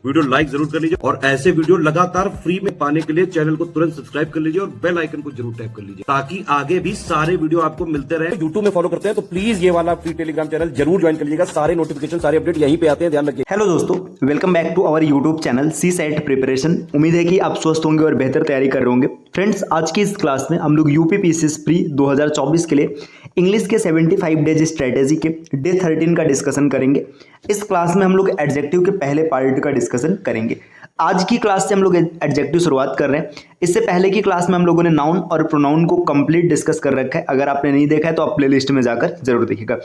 Video like जरूर कर लीजिए और ऐसे वीडियो लगातार फ्री में पाने के लिए चैनल को तुरंत सब्सक्राइब कर लीजिए और बेल आइकन को जरूर टैप कर लीजिए ताकि आगे भी सारे वीडियो आपको मिलते रहे। यूट्यूब में फॉलो करते हैं तो प्लीज ये वाला फ्री टेलीग्राम चैनल जरूर ज्वाइन कर लीजिएगा। सारे नोटिफिकेशन सारे अपडेट यहीं पे आते हैं, ध्यान रखिए। हेलो दोस्तों, welcome back to our YouTube channel CSAT preparation. उम्मीद है कि आप स्वस्थ होंगे और बेहतर तैयारी कर रहे होंगे। फ्रेंड्स, आज की इस क्लास में हम लोग यूपी पीसीएस प्री 2024 के लिए इंग्लिश के 75 डेज स्ट्रेटेजी के डे 13 का डिस्कशन करेंगे। इस क्लास में हम लोग एडजेक्टिव के पहले पार्ट का डिस्कशन करेंगे। आज की क्लास से हम लोग एडजेक्टिव शुरुआत कर रहे हैं। इससे पहले की क्लास में हम लोगों ने नाउन और प्रोनाउन को कंप्लीट डिस्कस कर रखा है। अगर आपने नहीं देखा है तो आप प्लेलिस्ट में जाकर जरूर देखिएगा।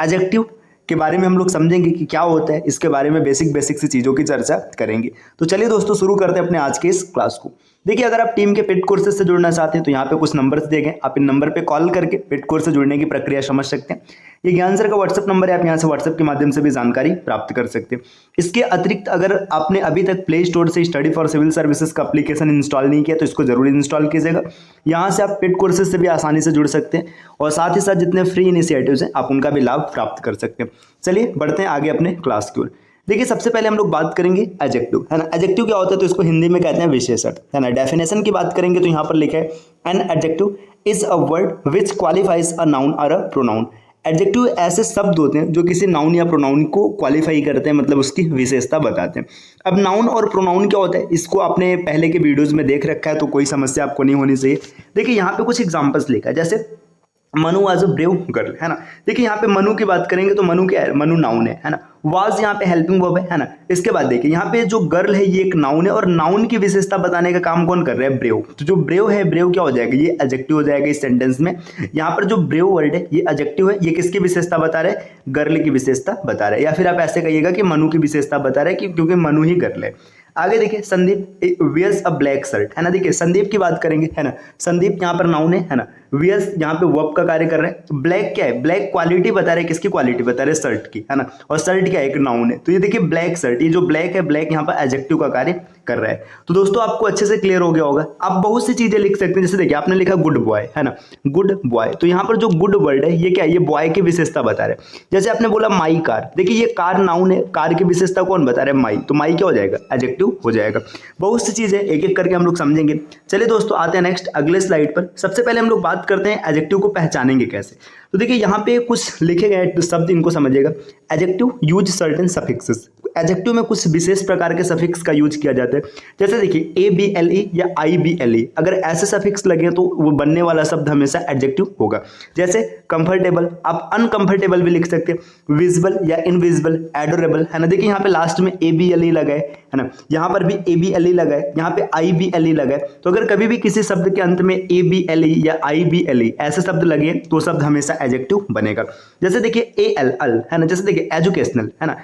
एडजेक्टिव के बारे में हम लोग समझेंगे कि क्या होता है, इसके बारे में बेसिक सी चीज़ों की चर्चा करेंगे। तो चलिए दोस्तों, शुरू करते हैं अपने आज के इस क्लास को। देखिए, अगर आप टीम के पेड कोर्सेज से जुड़ना चाहते हैं तो यहाँ पे कुछ नंबर्स दिए गए, आप इन नंबर पे कॉल करके पेड कोर्स से जुड़ने की प्रक्रिया समझ सकते हैं। ये ज्ञान सर का व्हाट्सएप नंबर है, आप यहाँ से व्हाट्सएप के माध्यम से भी जानकारी प्राप्त कर सकते हैं। इसके अतिरिक्त अगर आपने अभी तक प्ले स्टोर से स्टडी फॉर सिविल सर्विसेज का एप्लीकेशन इंस्टॉल नहीं किया तो इसको जरूर इंस्टॉल कीजिएगा। यहाँ से आप पेड कोर्सेज से भी आसानी से जुड़ सकते हैं और साथ ही साथ जितने फ्री इनिशिएटिव्स हैं आप उनका भी लाभ प्राप्त कर सकते हैं। चलिए बढ़ते हैं आगे अपने क्लास की ओर। देखिए, सबसे पहले हम लोग बात करेंगे एडजेक्टिव, है ना। एडजेक्टिव क्या होता है तो इसको हिंदी में कहते हैं विशेषण, है ना। डेफिनेशन की बात करेंगे तो यहाँ पर लिखा है an adjective is a word which qualifies a noun और अ प्रोनाउन। एडजेक्टिव ऐसे शब्द होते हैं जो किसी नाउन या प्रोनाउन को क्वालिफाई करते हैं, मतलब उसकी विशेषता बताते हैं। अब नाउन और प्रोनाउन क्या होता है, इसको आपने पहले के वीडियोज में देख रखा है तो कोई समस्या आपको नहीं होनी चाहिए। देखिए, यहाँ पे कुछ एग्जाम्पल्स लिखा है, जैसे Manu was a brave girl, है ना। देखिए, यहाँ पे मनु की बात करेंगे तो मनु क्या है, मनु नाउन है ना। वाज यहाँ पे हेल्पिंग वर्ब है ना। इसके बाद देखिए, यहाँ पे जो गर्ल है ये एक नाउन है और नाउन की विशेषता बताने का काम कौन कर रहा है, ब्रेव। तो जो ब्रेव है, ब्रेव क्या हो जाएगा, ये एडजेक्टिव हो जाएगा इस सेंटेंस में। यहाँ पर जो ब्रेव वर्ड है ये एडजेक्टिव है, ये किसकी विशेषता बता रहा है, गर्ल की विशेषता बता रहा है। या फिर आप ऐसे कहिएगा कि मनु की विशेषता बता रहा है क्योंकि मनु ही गर्ल है। आगे देखिए, Sandeep wears a black shirt, है ना। देखिए, संदीप की बात करेंगे, है ना। संदीप यहाँ पर नाउन है ना। वियर्स यहाँ पे वर्ब का कार्य कर रहे हैं। ब्लैक क्या है, ब्लैक क्वालिटी बता रहे हैं, किसकी क्वालिटी बता रहे हैं, शर्ट की, है ना। और शर्ट क्या है, एक नाउन है। तो ये देखिए ब्लैक शर्ट, ये जो ब्लैक है, ब्लैक यहाँ पर एडजेक्टिव का कार्य कर रहा है। तो दोस्तों आपको अच्छे से क्लियर हो गया होगा। आप बहुत सी चीजें लिख सकते हैं, जैसे देखिए आपने लिखा गुड बॉय, है ना, गुड बॉय। तो यहाँ पर जो गुड वर्ड है ये क्या है, ये बॉय की विशेषता बता रहे हैं। जैसे आपने बोला माई कार, देखिए ये कार नाउन है, कार की विशेषता कौन बता रहे हैं, माई। तो माई क्या हो जाएगा, एडजेक्टिव हो जाएगा। बहुत सी चीजें एक एक करके हम लोग समझेंगे। चलिए दोस्तों, आते हैं नेक्स्ट अगले स्लाइड पर। सबसे पहले हम लोग बात करते हैं एडजेक्टिव को पहचानेंगे कैसे। तो देखिए, यहाँ पे कुछ लिखे गए शब्द, इनको समझिएगा। Adjective use certain suffixes, adjective में कुछ विशेष प्रकार के सफिक्स का यूज किया जाता है। जैसे देखिए ABLE या IBLE, अगर ऐसे सफिक्स लगे तो वो बनने वाला शब्द हमेशा एडजेक्टिव होगा। जैसे कंफर्टेबल, आप अनकंफर्टेबल भी लिख सकते हैं। विजिबल या इनविजिबल, एडोरेबल, है ना। देखिए यहाँ पे लास्ट में ABLE लगा है ना। यहाँ पर भी ABLE लगा है, यहाँ पे IBLE लगा है। तो अगर कभी भी किसी शब्द के अंत में ABLE या IBLE ऐसे शब्द लगे तो शब्द हमेशा एडजेक्टिव बनेगा। जैसे देखिए ALL, है ना। जैसे देखिए एजुकेशनल, है ना।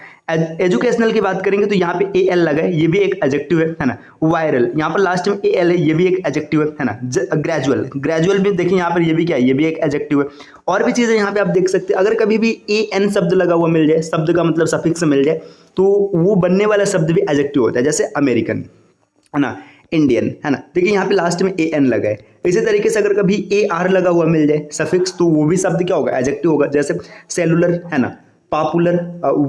एजुकेशनल की बात करेंगे तो यहाँ पे AL लगा है, ये भी एक एडजेक्टिव है ना। वायरल, यहाँ पर लास्ट में AL है, ये भी एक एडजेक्टिव है ना। ग्रेजुअल, ग्रेजुअल भी देखिए यहाँ पर ये भी क्या है, ये भी एक एडजेक्टिव है। और भी चीजें यहाँ पे आप देख सकते हैं। अगर कभी भी AN शब्द लगा हुआ मिल जाए, शब्द का मतलब सफिक्स मिल जाए, तो वो बनने वाला शब्द भी एडजेक्टिव होता है। जैसे अमेरिकन, है ना, इंडियन, है ना। देखिए यहाँ पे लास्ट में AN लगा है। इसी तरीके से अगर कभी AR लगा हुआ मिल जाए सफिक्स, तो वो भी शब्द क्या होगा, एडजेक्टिव होगा। जैसे सेलुलर, है ना, पॉपुलर,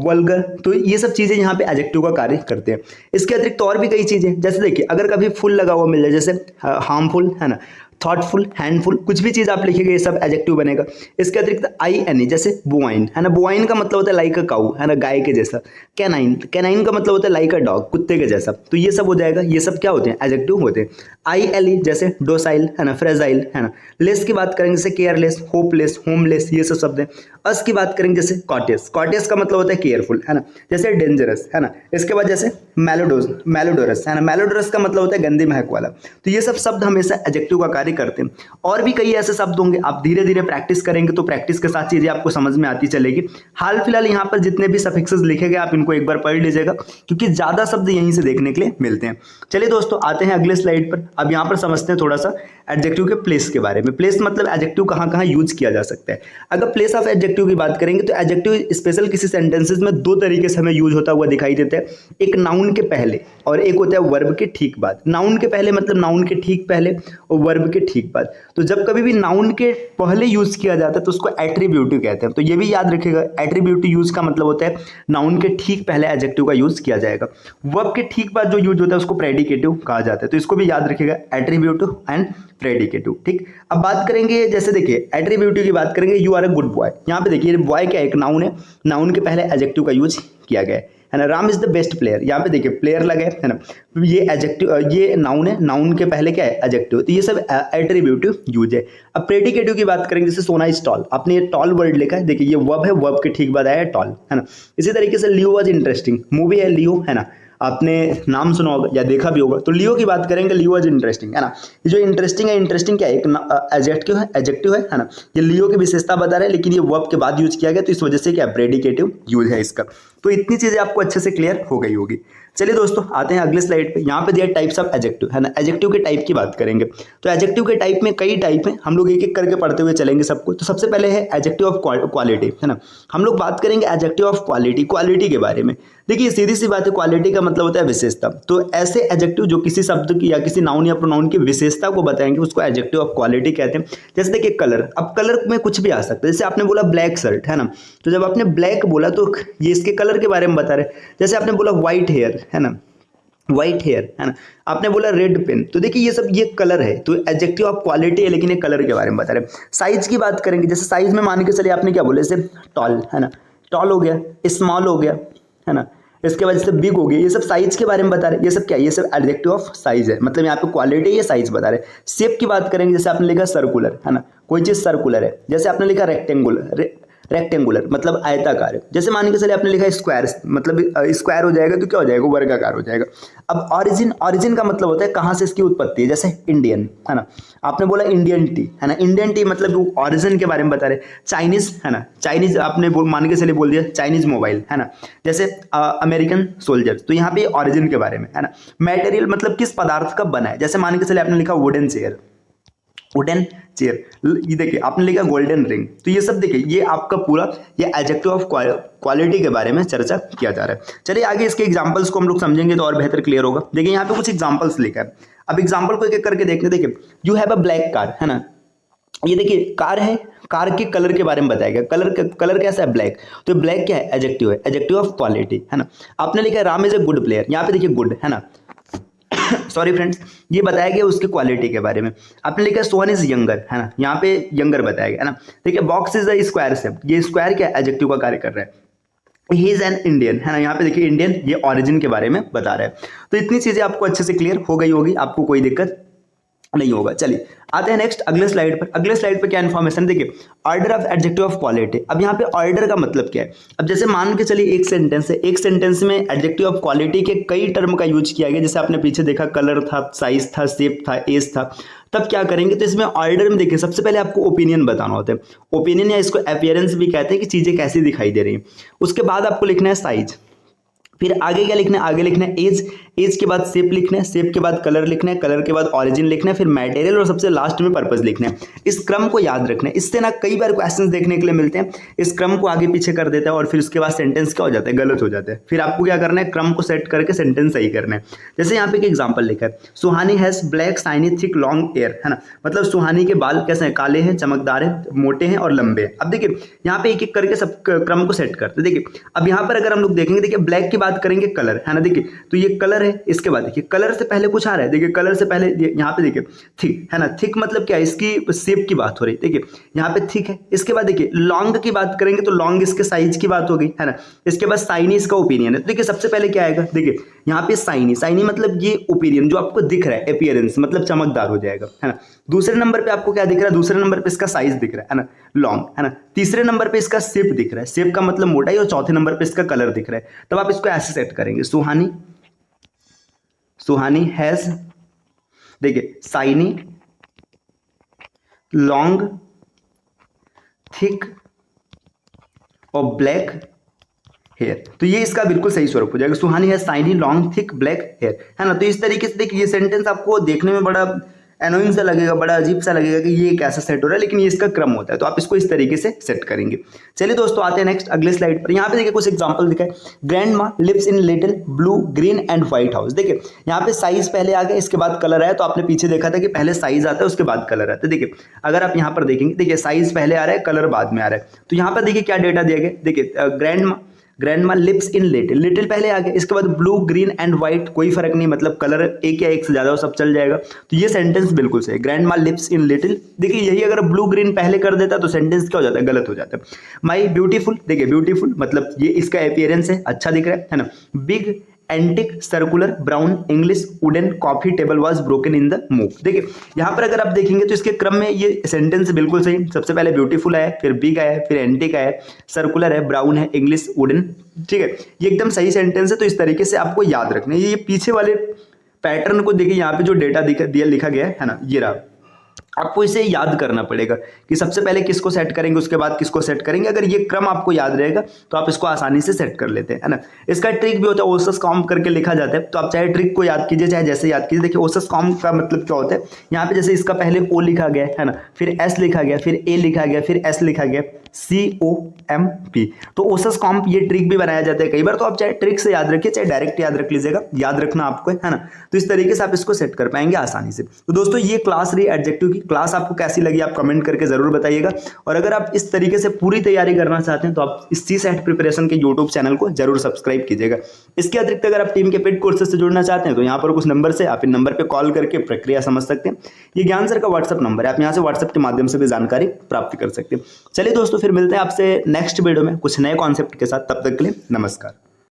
वल्गर, तो ये सब चीजें यहाँ पे एडजेक्टिव का कार्य करते हैं। इसके अतिरिक्त और भी कई चीजें, जैसे देखिए अगर कभी फुल लगा हुआ मिल जाए, जैसे हार्मफुल, है ना, थॉटफुल, हैंडफुल, कुछ भी चीज आप लिखेंगे ये सब एडजेक्टिव बनेगा। इसके अतिरिक्त INE, जैसे बोवाइन, है ना। बोवाइन का मतलब होता है लाइक अ काऊ, है ना, गाय के जैसा। कैनाइन, कैनाइन का मतलब होता है लाइक अ डॉग, कुत्ते के जैसा। तो ये सब हो जाएगा, ये सब क्या होते हैं, एडजेक्टिव होते हैं। ILE, जैसे डोसाइल, है ना, फ्रेजाइल, है ना। लेस की बात करेंगे जैसे केयरलेस, होपलेस, होमलेस, ये सब शब्द है। अस की बात करेंगे जैसे कॉटेस, कॉटेस का मतलब होता है केयरफुल, है ना। जैसे डेंजरस, है ना। इसके बाद जैसे मेलोडोरस, है ना। मेलोडोरस का मतलब होता है गंदी महक वाला। तो ये सब शब्द हमेशा एडजेक्टिव का कार्य करते हैं। और भी कई ऐसे शब्द होंगे, आप धीरे धीरे प्रैक्टिस करेंगे तो प्रैक्टिस के साथ चीजें आपको समझ में आती चलेगी। हाल फिलहाल यहाँ पर जितने भी सफिक्सेस लिखे गए आप इनको एक बार पढ़ लीजिएगा, क्योंकि ज्यादा शब्द यहीं से देखने के लिए मिलते हैं। चलिए दोस्तों, आते हैं अगले स्लाइड पर। अब यहाँ पर समझते हैं थोड़ा सा एडजेक्टिव के प्लेस के बारे में। प्लेस मतलब एडजेक्टिव कहाँ कहाँ यूज किया जा सकता है। अगर प्लेस ऑफ एडजेक्टिव की बात करेंगे तो एडजेक्टिव स्पेशल किसी सेंटेंसेस में दो तरीके से हमें यूज होता हुआ दिखाई देता है। एक नाउन के पहले और एक होता है वर्ब के ठीक बाद। नाउन के पहले मतलब नाउन के ठीक पहले, और वर्ब के ठीक बाद। तो जब कभी भी नाउन के पहले यूज किया जाता है तो उसको एट्रीब्यूटिव कहते हैं। तो ये भी याद रखिएगा, एट्रीब्यूटिव यूज का मतलब होता है नाउन के ठीक पहले एडजेक्टिव का यूज किया जाएगा। वर्ब के ठीक बाद जो यूज होता है उसको प्रेडिकेटिव कहा जाता है। तो इसको भी याद रखिएगा, एट्रीब्यूटिव एंड प्रेडिकेटिव। ठीक, अब बात करेंगे, जैसे देखिए एट्रीब्यूटिव की बात करेंगे, you are a good boy. यहाँ पे देखिए बॉय क्या है, एक नाउन है, नाउन के पहले एडजेक्टिव का यूज किया गया है ना। Ram is the best player, यहाँ पे देखिए प्लेयर लगे है ना, ये एडजेक्टिव, ये नाउन है, नाउन के पहले क्या है, एडजेक्टिव। तो ये सब एट्रीब्यूटिव यूज है। अब प्रेडिकेटिव की बात करेंगे, जैसे सोना इज टॉल, आपने ये टॉल वर्ड लिखा है, देखिए ये वर्ब है, वर्ब के ठीक बाद आया है टॉल, है ना। इसी तरीके से लियो वाज इंटरेस्टिंग, मूवी है लियो, है ना, आपने नाम सुना होगा या देखा भी होगा। तो लियो की बात करेंगे, लियो वाज इंटरेस्टिंग, है ना। ये जो इंटरेस्टिंग है, इंटरेस्टिंग क्या है, एक एडजेक्टिव है, एडजेक्टिव है ना। ये लियो की विशेषता बता रहे हैं, लेकिन ये वर्ब के बाद यूज किया गया, तो इस वजह से क्या प्रेडिकेटिव यूज है इसका। तो इतनी चीजें आपको अच्छे से क्लियर हो गई होगी। चलिए दोस्तों, आते हैं अगले स्लाइड पे। यहाँ पे दिया टाइप्स ऑफ एडजेक्टिव, है ना। एडजेक्टिव के टाइप की बात करेंगे, तो एडजेक्टिव के टाइप में कई टाइप हैं, हम लोग एक एक करके पढ़ते हुए चलेंगे सबको। तो सबसे पहले है एडजेक्टिव ऑफ क्वालिटी, है ना। हम लोग बात करेंगे एडजेक्टिव ऑफ क्वालिटी, क्वालिटी के बारे में। देखिए सीधी सी बात है, क्वालिटी का मतलब होता है विशेषता। तो ऐसे एडजेक्टिव जो किसी शब्द की या किसी नाउन या प्रोनाउन की विशेषता को बताएंगे, उसको एडजेक्टिव ऑफ क्वालिटी कहते हैं। जैसे देखिए कलर, अब कलर में कुछ भी आ सकता है। जैसे आपने बोला ब्लैक शर्ट, है ना, तो जब आपने ब्लैक बोला तो ये इसके कलर के बारे में बता रहे। जैसे आपने बोला व्हाइट हेयर, है ना, व्हाइट हेयर, है ना। आपने बोला रेड पेन, तो देखिए ये सब ये कलर है, तो एडजेक्टिव ऑफ क्वालिटी है, लेकिन ये कलर के बारे में बता रहे हैं। साइज की बात करेंगे, जैसे साइज में मान के चलिए आपने क्या बोले, जैसे टॉल, है ना, टॉल हो गया, स्मॉल हो गया, है ना, इसके बाद जैसे बिग हो गया, ये सब साइज के बारे में बता रहे हैं। ये सब क्या है, ये सब एडजेक्टिव ऑफ साइज है, मतलब यहाँ पे क्वालिटी ये साइज बता रहे हैं। शेप की बात करेंगे, जैसे आपने लिखा सर्कुलर, है ना, कोई चीज सर्कुलर है। जैसे आपने लिखा रेक्टेंगुलर, रेक्टेंगुलर मतलब आयताकार है। जैसे मान के चले आपने लिखा स्क्वायर, मतलब स्क्वायर हो जाएगा तो क्या हो जाएगा, वर्गाकार हो जाएगा। अब ऑरिजिन, ऑरिजिन का मतलब होता है कहाँ से इसकी उत्पत्ति है। जैसे इंडियन, है ना, आपने बोला इंडियन टी, है ना, इंडियन टी मतलब ऑरिजिन के बारे में बता रहे। चाइनीज, है ना, चाइनीज आपने मान के चले बोल दिया चाइनीज मोबाइल, है ना। जैसे अमेरिकन सोल्जर, तो यहाँ पे ऑरिजिन के बारे में, है ना। मटेरियल मतलब किस पदार्थ का बना है। जैसे मान के चले आपने लिखा वुडन चेयर, वुडन चेयर। ये देखिए आपने लिखा गोल्डन रिंग, तो ये सब देखिए ये आपका पूरा ये एडजेक्टिव ऑफ क्वालिटी के बारे में चर्चा किया जा रहा है। चलिए आगे इसके एग्जांपल्स को हम लोग समझेंगे तो और बेहतर क्लियर होगा। देखिए यहाँ पे कुछ एग्जांपल्स लिखा है, अब एग्जांपल को एक एक करके देखते। देखिए you have a black car, है ना, ये देखिए कार है, कार के कलर के बारे में बताया गया। कलर कैसा है, ब्लैक, तो ब्लैक क्या है, एडजेक्टिव है, एडजेक्टिव ऑफ क्वालिटी, है ना। आपने लिखा है Ram is a good player, यहाँ पे देखिए गुड, है ना, सॉरी फ्रेंड्स, ये बताया गया उसकी क्वालिटी के बारे में। आपने लिखा सोहन इज यंगर, है ना, यहाँ पे यंगर बताया गया, है ना। देखिए box is the square shape, ये स्क्वायर क्या एडजेक्टिव का कार्य कर रहा है। ही इज एन इंडियन, है ना, यहाँ पे देखिए इंडियन, ये ऑरिजिन के बारे में बता रहा है। तो इतनी चीजें आपको अच्छे से क्लियर हो गई होगी, आपको कोई दिक्कत नहीं होगा। चलिए आते हैं नेक्स्ट अगले स्लाइड पर। अगले स्लाइड पर क्या इन्फॉर्मेशन, देखिए order of adjective of quality. अब यहाँ पे ऑर्डर का मतलब क्या है। अब जैसे मान के चलिए एक सेंटेंस है, एक सेंटेंस में एडजेक्टिव ऑफ क्वालिटी के कई टर्म का यूज किया गया। जैसे आपने पीछे देखा कलर था, साइज था, शेप था, एज था। तब क्या करेंगे, तो इसमें ऑर्डर में देखिए सबसे पहले आपको ओपिनियन बताना होता है। ओपिनियन या इसको अपीयरेंस भी कहते हैं कि चीजें कैसी दिखाई दे रही हैं। उसके बाद आपको लिखना है साइज, फिर आगे क्या लिखना है, आगे लिखना है एज, एज के बाद शेप लिखना है, शेप के बाद कलर लिखना है, कलर के बाद ऑरिजिन लिखना है, फिर मटेरियल और सबसे लास्ट में पर्पस लिखना है। इस क्रम को याद रखना है, इससे ना कई बार क्वेश्चंस देखने के लिए मिलते हैं, इस क्रम को आगे पीछे कर देता है और फिर उसके बाद सेंटेंस क्या हो जाता है, गलत हो जाता है। फिर आपको क्या करना है, क्रम को सेट करके सेंटेंस सही करना है। जैसे यहाँ पे एक एग्जाम्पल लिखा है, Suhani has black shiny thick long hair, है ना, मतलब सुहानी के बाल कैसे हैं, काले हैं, चमकदार हैं, मोटे हैं और लंबे हैं। अब देखिए यहाँ पे एक एक करके सब क्रम को सेट करते। देखिए अब यहाँ पर अगर हम लोग देखेंगे, देखिए ब्लैक की बात करेंगे, कलर, है ना, देखिए तो ये कलर है। इसके बाद देखिए कलर से पहले कुछ आ रहा है, देखिए कलर से पहले यहाँ पे देखिए थिक, है ना, थिक मतलब क्या है, इसकी शेप की बात हो रही है। देखिए यहाँ पे थिक है। इसके बाद देखिए लॉन्ग की बात करेंगे तो लॉन्ग इसके साइज की बात हो गई, है ना। इसके बाद साइनी इसका ओपिनियन है। तो देखिए सबसे पहले क्या आएगा, देखिए यहाँ पे साइनी, साइनी मतलब ये ओपिनियन जो आपको दिख रहा है, अपीयरेंस मतलब चमकदार हो जाएगा, है ना। दूसरे नंबर पे आपको क्या दिख रहा है, दूसरे नंबर पे इसका साइज दिख रहा है ना, लॉन्ग, है ना। तीसरे नंबर पे इसका शेप दिख रहा है, शेप का मतलब मोटाई, और चौथे नंबर पे इसका कलर दिख रहा है। तब आप इसको ऐसे सेट करेंगे, सुहानी, सुहानी हैज, देखिए साइनी, लॉन्ग, थिक और ब्लैक हेयर। तो ये इसका बिल्कुल सही स्वरूप हो जाएगा, Suhani has shiny long thick black hair, है ना। तो इस तरीके से देखिए ये सेंटेंस आपको देखने में बड़ा एनोइंग सा लगेगा, बड़ा अजीब सा लगेगा कि ये कैसा सेट हो रहा है, लेकिन ये इसका क्रम होता है। तो आप इसको इस तरीके से सेट करेंगे। चलिए दोस्तों आते हैं नेक्स्ट अगले स्लाइड पर। यहाँ पे देखिए कुछ एग्जांपल दिखा है। Grandma lives in little blue green and white house. देखिए यहाँ पे साइज पहले आ गया, इसके बाद कलर आया। तो आपने पीछे देखा था कि पहले साइज आता है उसके बाद कलर आता है। देखिए अगर आप यहाँ पर देखेंगे, देखिए साइज पहले आ रहा है, कलर बाद में आ रहा है। तो यहाँ पर देखिए क्या डेटा दिया गया, देखिए grandma lives in little, little पहले आ गया, इसके बाद ब्लू ग्रीन एंड व्हाइट, कोई फर्क नहीं, मतलब कलर एक या एक से ज्यादा हो सब चल जाएगा। तो ये सेंटेंस बिल्कुल सही है, ग्रैंडमा लिव्स इन लिटिल। देखिए यही अगर ब्लू ग्रीन पहले कर देता तो सेंटेंस क्या हो जाता है, गलत हो जाता है। माई ब्यूटीफुल, देखिए ब्यूटीफुल मतलब ये इसका अपीयरेंस है, अच्छा दिख रहा है ना। Big antique circular brown English wooden coffee table was broken in the move. देखिए यहाँ पर अगर आप देखेंगे तो इसके क्रम में ये सेंटेंस बिल्कुल सही। सबसे पहले ब्यूटीफुल आया, फिर बिग आया, फिर एंटिक आया, सर्कुलर है, ब्राउन है, इंग्लिश वुडन। ठीक है, ये एकदम सही सेंटेंस है। तो इस तरीके से आपको याद रखना है। ये पीछे वाले पैटर्न को देखिए, यहाँ पे जो डेटा दिया लिखा गया है ना, ये रहा। आपको इसे याद करना पड़ेगा कि सबसे पहले किसको सेट करेंगे, उसके बाद किसको सेट करेंगे। अगर ये क्रम आपको याद रहेगा तो आप इसको आसानी से सेट कर लेते हैं, है ना। इसका ट्रिक भी होता है, ओसस कॉम्ब करके लिखा जाता है। तो आप चाहे ट्रिक को याद कीजिए, चाहे जैसे याद कीजिए। देखिए ओसस कॉम्ब का मतलब क्या होता है, यहाँ पे जैसे इसका पहले ओ लिखा गया है ना, फिर एस लिखा गया, फिर ए लिखा गया, फिर एस लिखा गया, COMP। तो ओसस कॉम्प ये ट्रिक भी बनाया जाता है कई बार। तो आप चाहे ट्रिक से याद रखिए, चाहे डायरेक्ट याद रख लीजिएगा, याद रखना आपको है ना। तो इस तरीके से आप इसको सेट कर पाएंगे आसानी से। तो दोस्तों ये क्लास रही एडजेक्टिव की। क्लास आपको कैसी लगी आप कमेंट करके जरूर बताइएगा। और अगर आप इस तरीके से पूरी तैयारी करना चाहते हैं तो आप इस CSAT प्रिपरेशन के यूट्यूब चैनल को जरूर सब्सक्राइब कीजिएगा। इसके अतिरिक्त अगर आप टीम के पेड कोर्सेज से जुड़ना चाहते हैं तो यहाँ पर कुछ नंबर से आप इन नंबर पर कॉल करके प्रक्रिया समझ सकते हैं। ये ज्ञान सर का व्हाट्सअप नंबर है, आप यहाँ से व्हाट्सएप के माध्यम से भी जानकारी प्राप्त कर सकते हैं। चलिए दोस्तों फिर मिलते हैं आपसे नेक्स्ट वीडियो में कुछ नए कॉन्सेप्ट के साथ। तब तक के लिए नमस्कार।